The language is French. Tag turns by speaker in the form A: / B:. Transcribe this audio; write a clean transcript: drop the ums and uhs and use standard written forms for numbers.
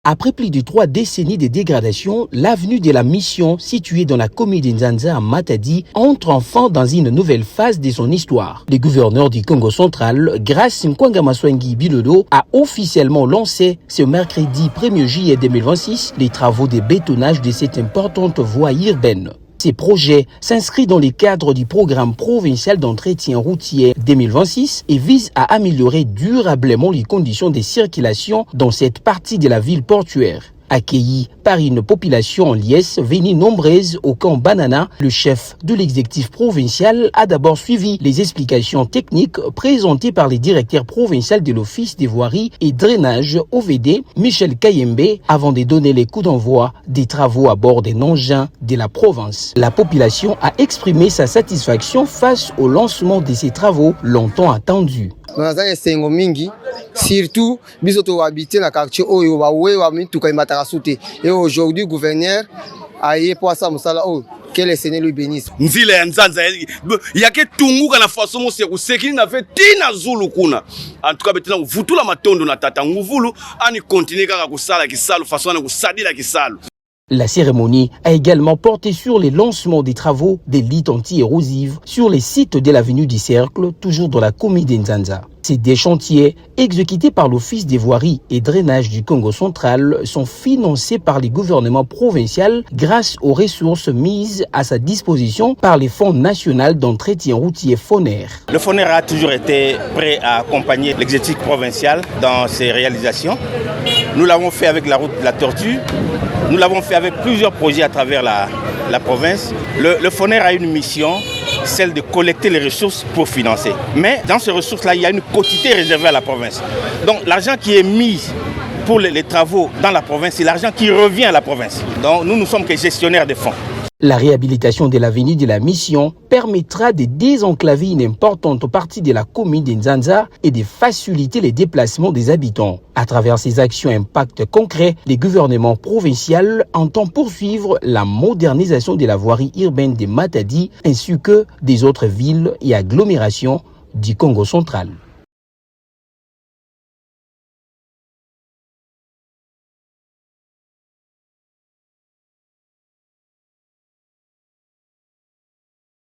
A: Après plus de 3 décennies de dégradation, l'avenue de la Mission, située dans la commune d'Nzanza à Matadi, entre enfin dans une nouvelle phase de son histoire. Le gouverneur du Congo central, Grace Nkwanga-Maswangi Bilodo, a officiellement lancé ce mercredi 1er juillet 2026 les travaux de bétonnage de cette importante voie urbaine. Ces projets s'inscrivent dans le cadre du programme provincial d'entretien routier 2026 et visent à améliorer durablement les conditions de circulation dans cette partie de la ville portuaire. Accueilli par une population en liesse venue nombreuse au camp Banana, le chef de l'exécutif provincial a d'abord suivi les explications techniques présentées par le directeur provincial de l'Office des voiries et drainage OVD, Michel Kayembe, avant de donner les coups d'envoi des travaux à bord des engins de la province. La population a exprimé sa satisfaction face au lancement de ces travaux longtemps attendus.
B: Surtout, biso habité dans le quartier oyo bawe mituka imataka sute. Et aujourd'hui, gouverneur a yé pour ça musala o que le Seigneur lui bénisse.
C: Nzile ya Nzanza yake tunguka na façon mose kusekini na fait tina zulu kuna. En tout cas betina vutula matondo na tata nguvulu ani continuer kaka kusala kisalu façon na kusadila kisalu.
A: La cérémonie a également porté sur les lancements des travaux des lits anti-érosifs sur les sites de l'avenue du Cercle, toujours dans la commune d'Nzanza. Ces deux chantiers, exécutés par l'Office des voiries et drainage du Congo central, sont financés par le gouvernement provincial grâce aux ressources mises à sa disposition par les fonds national d'entretien routier FONER.
D: Le FONER a toujours été prêt à accompagner l'exécutif provincial dans ses réalisations. Nous l'avons fait avec la route de la Tortue. Nous l'avons fait avec plusieurs projets à travers la province. Le FONER a une mission, celle de collecter les ressources pour financer. Mais dans ces ressources-là, il y a une quotité réservée à la province. Donc l'argent qui est mis pour les travaux dans la province, c'est l'argent qui revient à la province. Donc nous ne sommes que gestionnaires des fonds.
A: La réhabilitation de l'avenue de la Mission permettra de désenclaver une importante partie de la commune d'Nzanza et de faciliter les déplacements des habitants. À travers ces actions impact concret, le gouvernement provincial entend poursuivre la modernisation de la voirie urbaine de Matadi ainsi que des autres villes et agglomérations du Congo central.